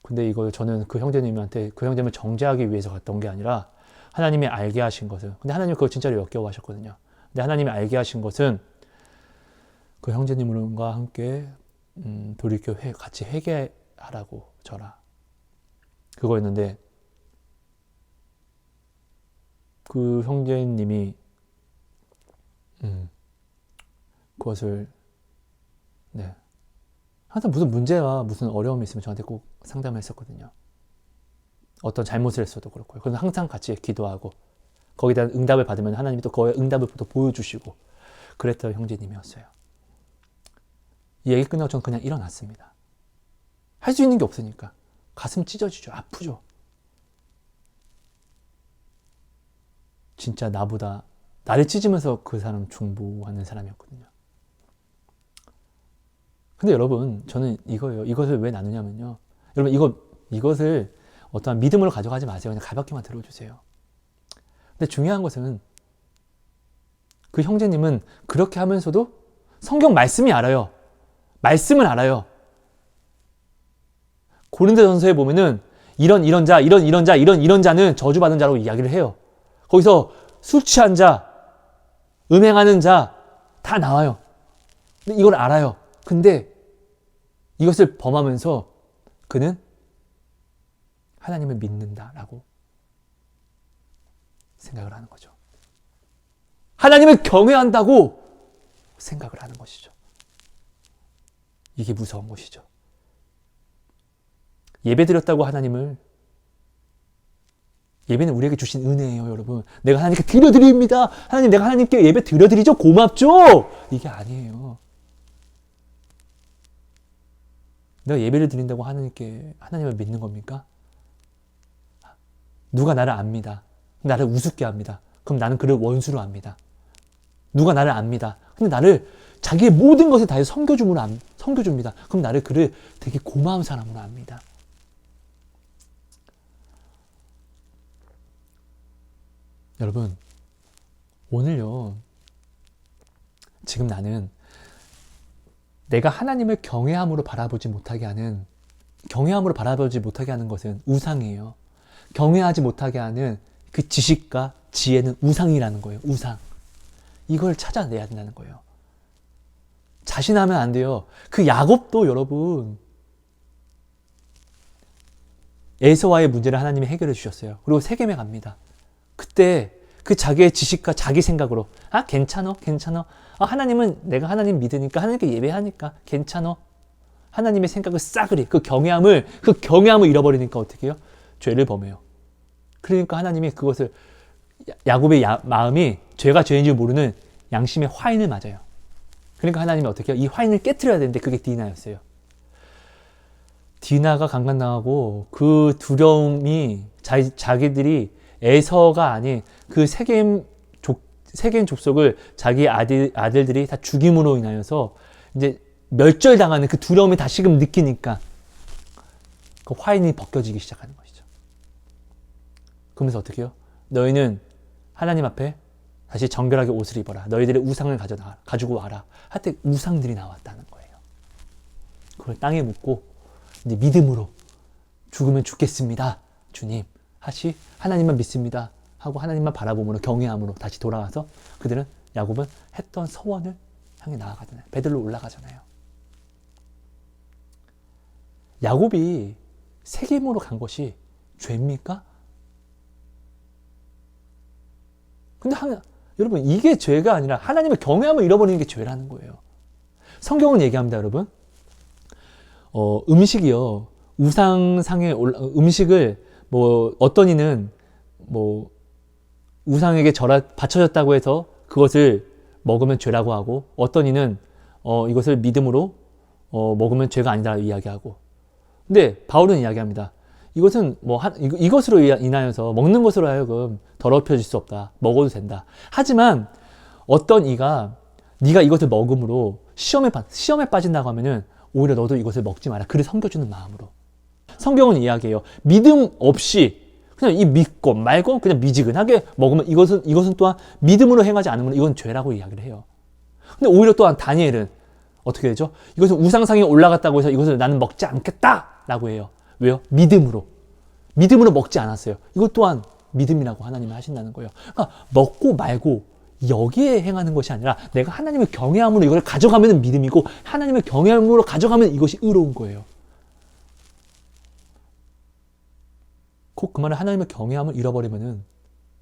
A: 근데 이걸 저는 그 형제님한테, 그 형제님을 정죄하기 위해서 갔던 게 아니라 하나님이 알게 하신 것을, 근데 하나님이 그걸 진짜로 역겨워하셨거든요. 근데 하나님이 알게 하신 것은 그 형제님과 함께 돌이켜 같이 회개하라고 저라, 그거였는데, 그 형제님이 그것을 항상 무슨 문제와 무슨 어려움이 있으면 저한테 꼭 상담을 했었거든요. 어떤 잘못을 했어도 그렇고요. 그래서 항상 같이 기도하고 거기에 대한 응답을 받으면 하나님이 또 그 응답을 또 보여주시고 그랬던 형제님이었어요. 이 얘기 끝나고 저는 그냥 일어났습니다. 할 수 있는 게 없으니까. 가슴 찢어지죠. 아프죠. 진짜 나를 찢으면서 그 사람 중보하는 사람이었거든요. 근데 여러분, 저는 이것을 왜 나누냐면요. 여러분, 이것을 어떠한 믿음으로 가져가지 마세요. 그냥 가볍게만 들어주세요. 근데 중요한 것은 그 형제님은 그렇게 하면서도 성경 말씀이 알아요. 말씀을 알아요. 고린도전서에 보면은 이런 자는 저주받은 자라고 이야기를 해요. 거기서 술 취한 자, 음행하는 자 다 나와요. 근데 이걸 알아요. 근데 이것을 범하면서 그는 하나님을 믿는다라고 생각을 하는 거죠. 하나님을 경외한다고 생각을 하는 것이죠. 이게 무서운 것이죠. 예배드렸다고 예배는 우리에게 주신 은혜예요, 여러분. 내가 하나님께 드려드립니다. 하나님, 내가 하나님께 예배 드려드리죠. 고맙죠. 이게 아니에요. 내가 예배를 드린다고 하나님을 믿는 겁니까? 누가 나를 압니다. 나를 우습게 합니다. 그럼 나는 그를 원수로 압니다. 누가 나를 압니다. 근데 나를 자기의 모든 것을 다해서 섬겨줍니다. 그럼 그를 되게 고마운 사람으로 압니다. 여러분, 오늘요, 지금 나는 내가 하나님을 경외함으로 바라보지 못하게 하는 것은 우상이에요. 경외하지 못하게 하는 그 지식과 지혜는 우상이라는 거예요. 우상. 이걸 찾아내야 된다는 거예요. 자신하면 안 돼요. 그 야곱도 여러분, 에서와의 문제를 하나님이 해결해 주셨어요. 그리고 세겜에 갑니다. 그때 그 자기의 지식과 자기 생각으로 괜찮어. 하나님은 내가 하나님 믿으니까 하나님께 예배하니까 괜찮어. 하나님의 생각을 싸그리 그 경외함을 잃어버리니까 어떻게 해요? 죄를 범해요. 그러니까 하나님이 그것을 야곱의 마음이 죄가 죄인 줄 모르는 양심의 화인을 맞아요. 그러니까 하나님이 어떻게 해요? 이 화인을 깨트려야 되는데 그게 디나였어요. 디나가 강간당하고 그 두려움이 자기들이 에서가 아닌 그 세겜 족속을 자기 아들들이 다 죽임으로 인하여서 이제 멸절당하는 그 두려움이 다시금 느끼니까 그 화인이 벗겨지기 시작하는 것이죠. 그러면서 어떻게 해요? 너희는 하나님 앞에 다시 정결하게 옷을 입어라. 너희들의 우상을 가지고 와라. 하여튼 우상들이 나왔다는 거예요. 그걸 땅에 묻고 이제 믿음으로 죽으면 죽겠습니다. 주님 하나님만 믿습니다. 하고 하나님만 바라보므로 경외함으로 다시 돌아와서 그들은 야곱은 했던 서원을 향해 나아가잖아요. 베들로 올라가잖아요. 야곱이 세겜으로 간 것이 죄입니까? 근데 여러분 이게 죄가 아니라 하나님의 경외함을 잃어버리는 게 죄라는 거예요. 성경은 얘기합니다, 여러분. 음식이요. 우상상의 음식을 어떤 이는 우상에게 바쳐졌다고 해서 그것을 먹으면 죄라고 하고 어떤 이는 이것을 믿음으로 먹으면 죄가 아니다라고 이야기하고. 근데 바울은 이야기합니다. 이것은 이것으로 인하여서 먹는 것으로 하여금 더럽혀질 수 없다. 먹어도 된다. 하지만 어떤 이가 네가 이것을 먹음으로 시험에 빠진다고 하면은 오히려 너도 이것을 먹지 마라. 그를 섬겨주는 마음으로. 성경은 이야기해요. 믿음 없이 그냥 믿고 말고 그냥 미지근하게 먹으면 이것은 또한 믿음으로 행하지 않으면 이건 죄라고 이야기를 해요. 근데 오히려 또한 다니엘은 어떻게 되죠? 이것은 우상상에 올라갔다고 해서 이것을 나는 먹지 않겠다라고 해요. 왜요? 믿음으로 먹지 않았어요. 이것 또한 믿음이라고 하나님이 하신다는 거예요. 그러니까 먹고 말고 여기에 행하는 것이 아니라 내가 하나님의 경외함으로 이걸 가져가면 믿음이고 하나님의 경외함으로 가져가면 이것이 의로운 거예요. 그 말은 하나님의 경외함을 잃어버리면은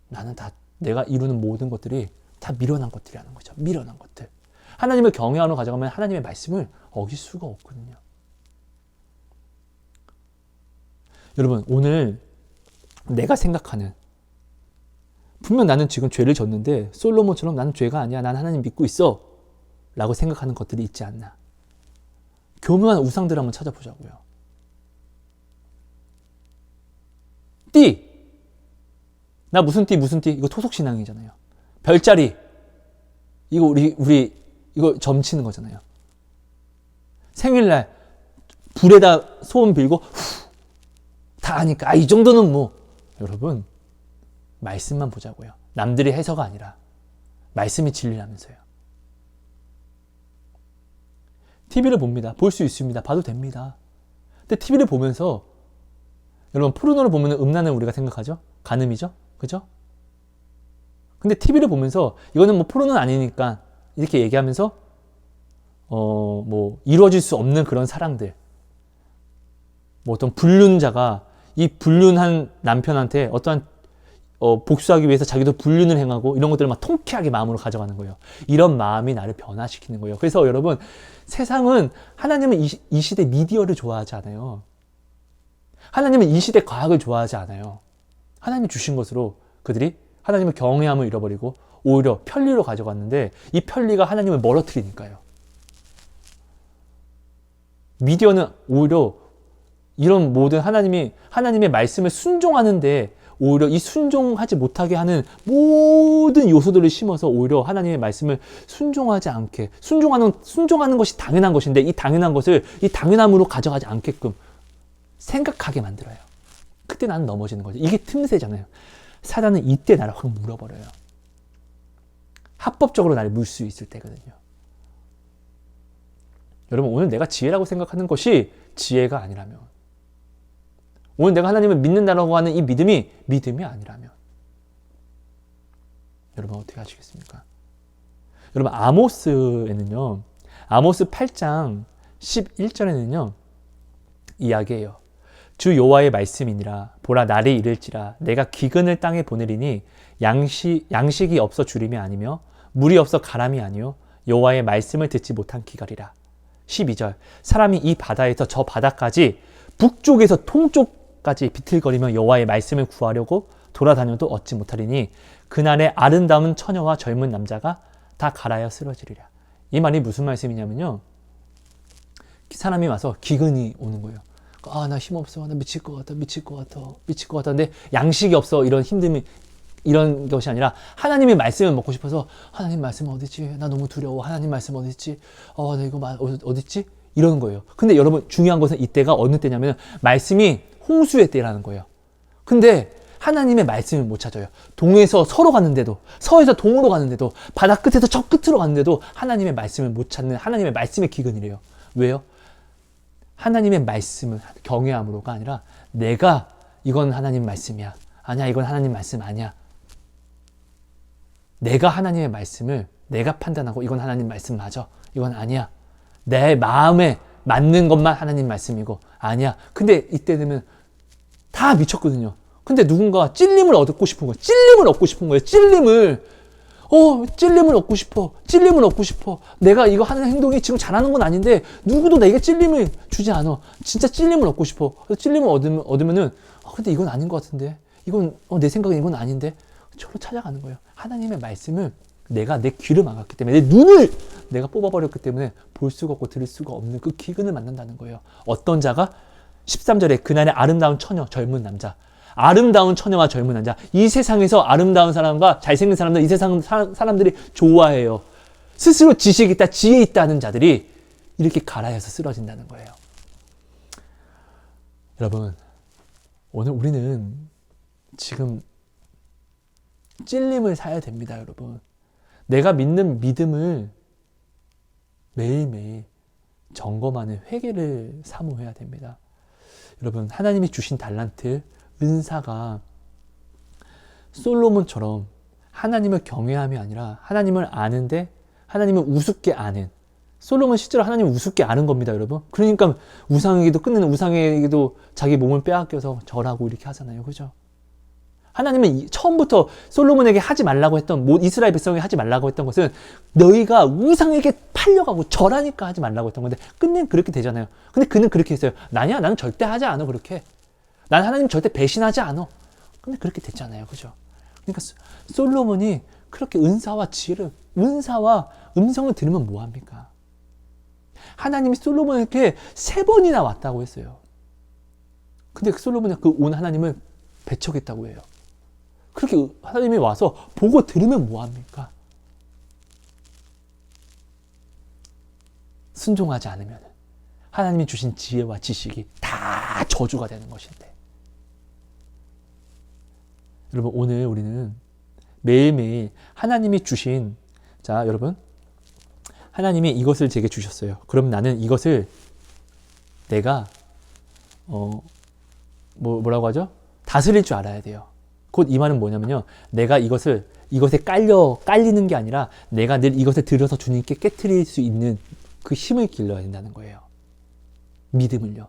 A: 나는 다 내가 이루는 모든 것들이 다 미련한 것들이라는 거죠. 미련한 것들. 하나님의 경외함으로 가져가면 하나님의 말씀을 어길 수가 없거든요. 여러분 오늘 내가 생각하는 분명 나는 지금 죄를 졌는데 솔로몬처럼 나는 죄가 아니야. 난 하나님 믿고 있어. 라고 생각하는 것들이 있지 않나. 교묘한 우상들을 한번 찾아보자고요. 띠. 나 무슨 띠. 이거 토속신앙이잖아요. 별자리. 이거 우리 이거 점치는 거잖아요. 생일날 불에다 소원 빌고 다 하니까 이 정도는 여러분 말씀만 보자고요. 남들이 해서가 아니라 말씀이 진리라면서요. TV를 봅니다. 볼 수 있습니다. 봐도 됩니다. 근데 TV를 보면서 여러분 포르노를 보면 음란을 우리가 생각하죠? 간음이죠? 그죠? 근데 TV를 보면서 이거는 포르노는 아니니까 이렇게 얘기하면서 이루어질 수 없는 그런 사랑들, 어떤 불륜자가 이 불륜한 남편한테 어떠한 복수하기 위해서 자기도 불륜을 행하고 이런 것들을 막 통쾌하게 마음으로 가져가는 거예요. 이런 마음이 나를 변화시키는 거예요. 그래서 여러분 세상은 하나님은 이 시대 미디어를 좋아하지 않아요. 하나님은 이 시대 과학을 좋아하지 않아요. 하나님이 주신 것으로 그들이 하나님의 경외함을 잃어버리고 오히려 편리로 가져갔는데 이 편리가 하나님을 멀어뜨리니까요. 미디어는 오히려 이런 모든 하나님의 말씀을 순종하는데 오히려 이 순종하지 못하게 하는 모든 요소들을 심어서 오히려 하나님의 말씀을 순종하지 않게 순종하는 것이 당연한 것인데 이 당연한 것을 이 당연함으로 가져가지 않게끔 생각하게 만들어요. 그때 나는 넘어지는 거죠. 이게 틈새잖아요. 사단은 이때 나를 확 물어버려요. 합법적으로 나를 물 수 있을 때거든요. 여러분 오늘 내가 지혜라고 생각하는 것이 지혜가 아니라면, 오늘 내가 하나님을 믿는다라고 하는 이 믿음이 아니라면 여러분 어떻게 하시겠습니까? 여러분 아모스에는요, 아모스 8장 11절에는요 이야기해요. 주 여호와의 말씀이니라. 보라, 날이 이를지라 내가 기근을 땅에 보내리니 양식이 없어 주림이 아니며 물이 없어 가람이 아니요 여호와의 말씀을 듣지 못한 기갈이라. 12절. 사람이 이 바다에서 저 바다까지 북쪽에서 동쪽까지 비틀거리며 여호와의 말씀을 구하려고 돌아다녀도 얻지 못하리니 그날에 아름다운 처녀와 젊은 남자가 다 갈아여 쓰러지리라. 이 말이 무슨 말씀이냐면요, 사람이 와서 기근이 오는 거예요. 아, 나 힘없어. 나 미칠 것 같아. 미칠 것 같아. 근데 양식이 없어. 이런 힘듦이, 이런 것이 아니라 하나님의 말씀을 먹고 싶어서, 하나님 말씀 어딨지? 나 너무 두려워. 하나님 말씀 어딨지? 나 이거 어딨지? 이러는 거예요. 근데 여러분, 중요한 것은 이때가 어느 때냐면 말씀이 홍수의 때라는 거예요. 근데 하나님의 말씀을 못 찾아요. 동에서 서로 갔는데도, 서에서 동으로 갔는데도, 바다 끝에서 저 끝으로 갔는데도 하나님의 말씀을 못 찾는 하나님의 말씀의 기근이래요. 왜요? 하나님의 말씀을 경외함으로가 아니라 내가 이건 하나님 말씀이야. 아니야, 이건 하나님 말씀 아니야. 내가 하나님의 말씀을 내가 판단하고 이건 하나님 말씀 맞아. 이건 아니야. 내 마음에 맞는 것만 하나님 말씀이고 아니야. 근데 이때 되면 다 미쳤거든요. 근데 누군가 찔림을 얻고 싶은 거예요. 찔림을 얻고 싶은 거예요. 찔림을 얻고 싶어. 찔림을 얻고 싶어. 내가 이거 하는 행동이 지금 잘하는 건 아닌데 누구도 내게 찔림을 주지 않아. 진짜 찔림을 얻고 싶어. 그래서 찔림을 얻으면은 근데 이건 아닌 것 같은데. 이건 내 생각엔 이건 아닌데. 저로 찾아가는 거예요. 하나님의 말씀을 내가 내 귀를 막았기 때문에, 내 눈을 내가 뽑아버렸기 때문에 볼 수가 없고 들을 수가 없는 그 기근을 만난다는 거예요. 어떤 자가 13절에 그날의 아름다운 처녀, 젊은 남자. 아름다운 처녀와 젊은 남자. 이 세상에서 아름다운 사람과 잘생긴 사람들, 이 세상 사람들이 좋아해요. 스스로 지식이 있다, 지혜 있다는 자들이 이렇게 갈아여서 쓰러진다는 거예요. 여러분, 오늘 우리는 지금 찔림을 사야 됩니다, 여러분. 내가 믿는 믿음을 매일매일 점검하는 회개를 사모해야 됩니다. 여러분, 하나님이 주신 달란트, 은사가 솔로몬처럼 하나님을 경외함이 아니라 하나님을 아는데 하나님을 우습게 아는, 솔로몬 실제로 하나님을 우습게 아는 겁니다, 여러분. 그러니까 우상에게도 끝내는, 우상에게도 자기 몸을 빼앗겨서 절하고 이렇게 하잖아요. 그죠? 하나님은 처음부터 솔로몬에게 하지 말라고 했던, 이스라엘 백성에게 하지 말라고 했던 것은 너희가 우상에게 팔려가고 절하니까 하지 말라고 했던 건데 끝내는 그렇게 되잖아요. 근데 그는 그렇게 했어요. 나는 절대 하지 않아. 그렇게 난 하나님 절대 배신하지 않아. 근데 그렇게 됐잖아요. 그죠? 그러니까 솔로몬이 그렇게 은사와 지혜를, 은사와 음성을 들으면 뭐합니까? 하나님이 솔로몬에게 3번이나 왔다고 했어요. 근데 솔로몬이 그 온 하나님을 배척했다고 해요. 그렇게 하나님이 와서 보고 들으면 뭐합니까? 순종하지 않으면 하나님이 주신 지혜와 지식이 다 저주가 되는 것인데. 여러분, 오늘 우리는 매일매일 하나님이 주신, 자, 여러분, 하나님이 이것을 제게 주셨어요. 그럼 나는 이것을 내가 뭐라고 하죠? 다스릴 줄 알아야 돼요. 곧 이 말은 뭐냐면요, 내가 이것에 깔리는 게 아니라 내가 늘 이것을 들어서 주님께 깨트릴 수 있는 그 힘을 길러야 된다는 거예요. 믿음을요.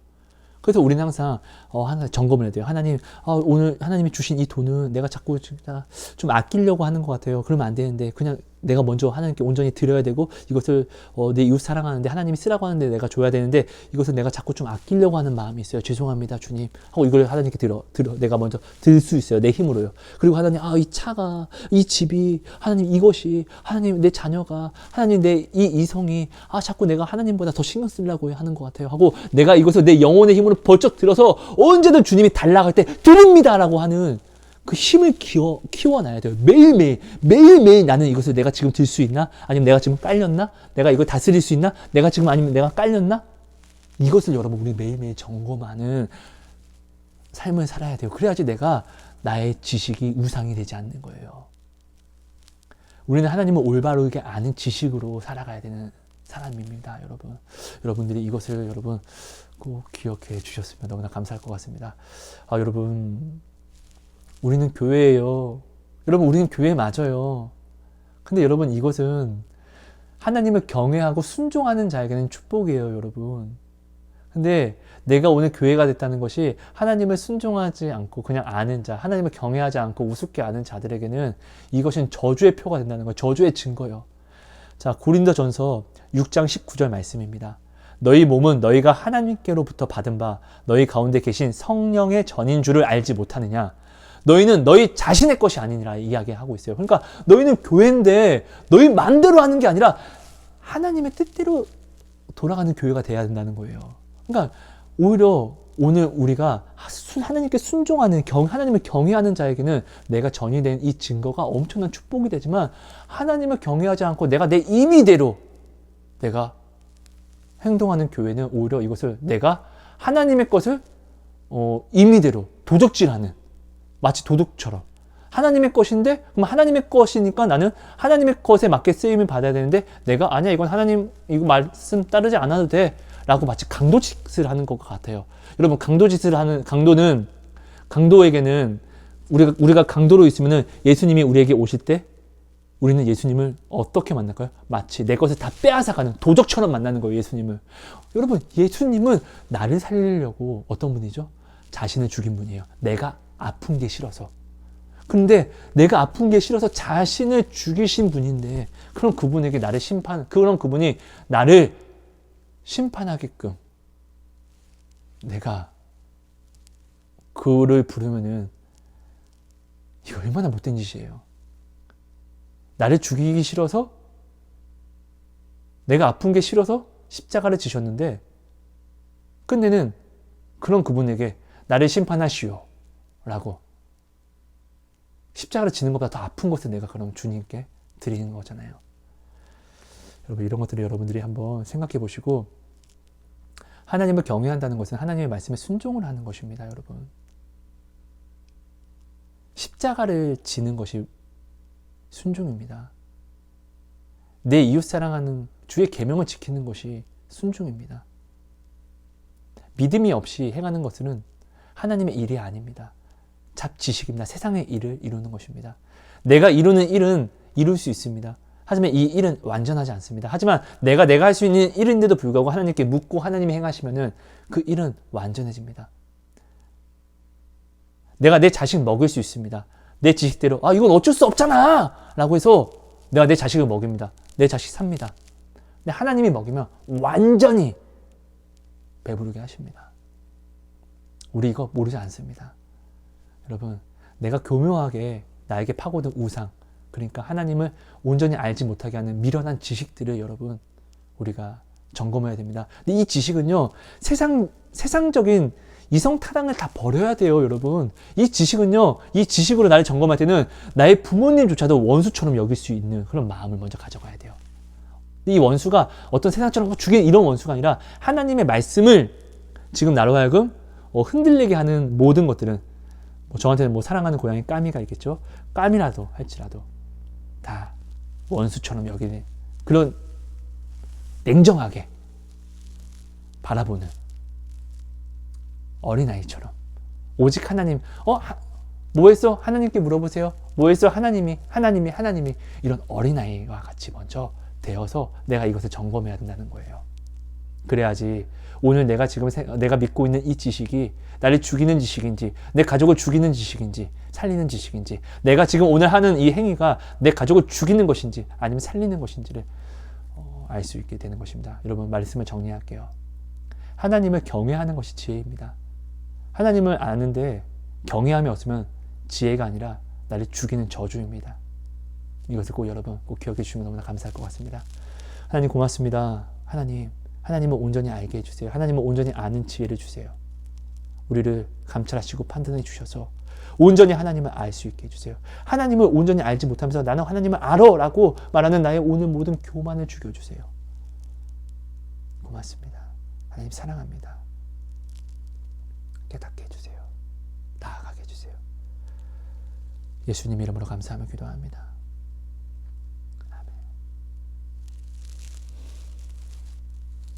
A: 그래서 우리는 항상 하나 점검을 해야 돼요. 하나님, 오늘 하나님이 주신 이 돈은 내가 자꾸 좀 아끼려고 하는 것 같아요. 그러면 안 되는데 그냥 내가 먼저 하나님께 온전히 드려야 되고, 이것을 내 이웃 사랑하는데 하나님이 쓰라고 하는데 내가 줘야 되는데 이것을 내가 자꾸 좀 아끼려고 하는 마음이 있어요. 죄송합니다, 주님 하고 이걸 하나님께 들어 내가 먼저 들 수 있어요. 내 힘으로요. 그리고 하나님, 이 차가, 이 집이, 하나님 이것이, 하나님 내 자녀가, 하나님 내 이 이성이, 자꾸 내가 하나님보다 더 신경 쓰려고 하는 것 같아요 하고, 내가 이것을 내 영혼의 힘으로 벌쩍 들어서 언제든 주님이 달라갈 때 드립니다라고 하는 그 힘을 키워놔야 돼요. 매일매일 나는 이것을 내가 지금 들 수 있나? 아니면 내가 지금 깔렸나? 내가 이걸 다스릴 수 있나? 아니면 내가 깔렸나? 이것을 여러분, 우리 매일매일 점검하는 삶을 살아야 돼요. 그래야지 내가 나의 지식이 우상이 되지 않는 거예요. 우리는 하나님을 올바르게 아는 지식으로 살아가야 되는 사람입니다, 여러분. 여러분들이 이것을 여러분 꼭 기억해 주셨으면 너무나 감사할 것 같습니다. 여러분, 우리는 교회예요. 여러분, 우리는 교회 맞아요. 근데 여러분, 이것은 하나님을 경외하고 순종하는 자에게는 축복이에요, 여러분. 근데 내가 오늘 교회가 됐다는 것이 하나님을 순종하지 않고 그냥 아는 자, 하나님을 경외하지 않고 우습게 아는 자들에게는 이것은 저주의 표가 된다는 거예요. 저주의 증거예요. 자, 고린도전서 6장 19절 말씀입니다. 너희 몸은 너희가 하나님께로부터 받은 바 너희 가운데 계신 성령의 전인 줄을 알지 못하느냐. 너희는 너희 자신의 것이 아니니라 이야기하고 있어요. 그러니까 너희는 교회인데 너희 마음대로 하는 게 아니라 하나님의 뜻대로 돌아가는 교회가 돼야 된다는 거예요. 그러니까 오히려 오늘 우리가 하나님께 순종하는 하나님을 경외하는 자에게는 내가 전이 된 이 증거가 엄청난 축복이 되지만 하나님을 경외하지 않고 내가 내 임의대로 내가 행동하는 교회는 오히려 이것을 내가 하나님의 것을 임의대로 도적질하는 마치 도둑처럼 하나님의 것인데 그럼 하나님의 것이니까 나는 하나님의 것에 맞게 쓰임을 받아야 되는데 내가 아니야 이건 하나님 이거 말씀 따르지 않아도 돼 라고 마치 강도짓을 하는 것 같아요. 여러분 강도짓을 하는 강도에게는 우리가 강도로 있으면은 예수님이 우리에게 오실 때 우리는 예수님을 어떻게 만날까요? 마치 내 것을 다 빼앗아가는 도적처럼 만나는 거예요. 예수님을. 여러분 예수님은 나를 살리려고 어떤 분이죠? 자신을 죽인 분이에요. 내가 아픈 게 싫어서. 근데 내가 아픈 게 싫어서 자신을 죽이신 분인데 그럼 그분에게 그럼 그분이 나를 심판하게끔 내가 그를 부르면은 이거 얼마나 못된 짓이에요. 나를 죽이기 싫어서 내가 아픈 게 싫어서 십자가를 지셨는데 끝내는 그런 그분에게 나를 심판하시오 라고 십자가를 지는 것보다 더 아픈 것을 내가 그럼 주님께 드리는 거잖아요. 여러분 이런 것들을 여러분들이 한번 생각해 보시고 하나님을 경외한다는 것은 하나님의 말씀에 순종을 하는 것입니다. 여러분 십자가를 지는 것이 순종입니다. 내 이웃 사랑하는 주의 계명을 지키는 것이 순종입니다. 믿음이 없이 행하는 것은 하나님의 일이 아닙니다. 잡지식입니다. 세상의 일을 이루는 것입니다. 내가 이루는 일은 이룰 수 있습니다. 하지만 이 일은 완전하지 않습니다. 하지만 내가 할 수 있는 일인데도 불구하고 하나님께 묻고 하나님이 행하시면은 그 일은 완전해집니다. 내가 내 자식 먹일 수 있습니다. 내 지식대로 이건 어쩔 수 없잖아 라고 해서 내가 내 자식을 먹입니다. 내 자식 삽니다. 근데 하나님이 먹이면 완전히 배부르게 하십니다. 우리 이거 모르지 않습니다. 여러분 내가 교묘하게 나에게 파고든 우상 그러니까 하나님을 온전히 알지 못하게 하는 미련한 지식들을 여러분 우리가 점검해야 됩니다. 근데 이 지식은요 세상적인 이성 타당을 다 버려야 돼요. 여러분 이 지식은요 이 지식으로 나를 점검할 때는 나의 부모님조차도 원수처럼 여길 수 있는 그런 마음을 먼저 가져가야 돼요. 이 원수가 어떤 세상처럼 죽이는 이런 원수가 아니라 하나님의 말씀을 지금 나로 하여금 흔들리게 하는 모든 것들은 저한테는 사랑하는 고양이 까미가 있겠죠. 까미라도 할지라도 다 원수처럼 여기는 그런 냉정하게 바라보는 어린아이처럼 오직 하나님 뭐 했어? 하나님께 물어보세요. 뭐 했어? 하나님이 이런 어린아이와 같이 먼저 되어서 내가 이것을 점검해야 된다는 거예요. 그래야지 오늘 내가 믿고 있는 이 지식이 나를 죽이는 지식인지 내 가족을 죽이는 지식인지 살리는 지식인지 내가 지금 오늘 하는 이 행위가 내 가족을 죽이는 것인지 아니면 살리는 것인지를 알 수 있게 되는 것입니다. 여러분 말씀을 정리할게요. 하나님을 경외하는 것이 지혜입니다. 하나님을 아는데 경외함이 없으면 지혜가 아니라 나를 죽이는 저주입니다. 이것을 여러분 꼭 기억해 주시면 너무나 감사할 것 같습니다. 하나님 고맙습니다. 하나님을 온전히 알게 해주세요. 하나님을 온전히 아는 지혜를 주세요. 우리를 감찰하시고 판단해 주셔서 온전히 하나님을 알 수 있게 해주세요. 하나님을 온전히 알지 못하면서 나는 하나님을 알아 라고 말하는 나의 오늘 모든 교만을 죽여주세요. 고맙습니다. 하나님 사랑합니다. 깨닫게 해주세요. 나아가게 해주세요. 예수님 이름으로 감사하며 기도합니다.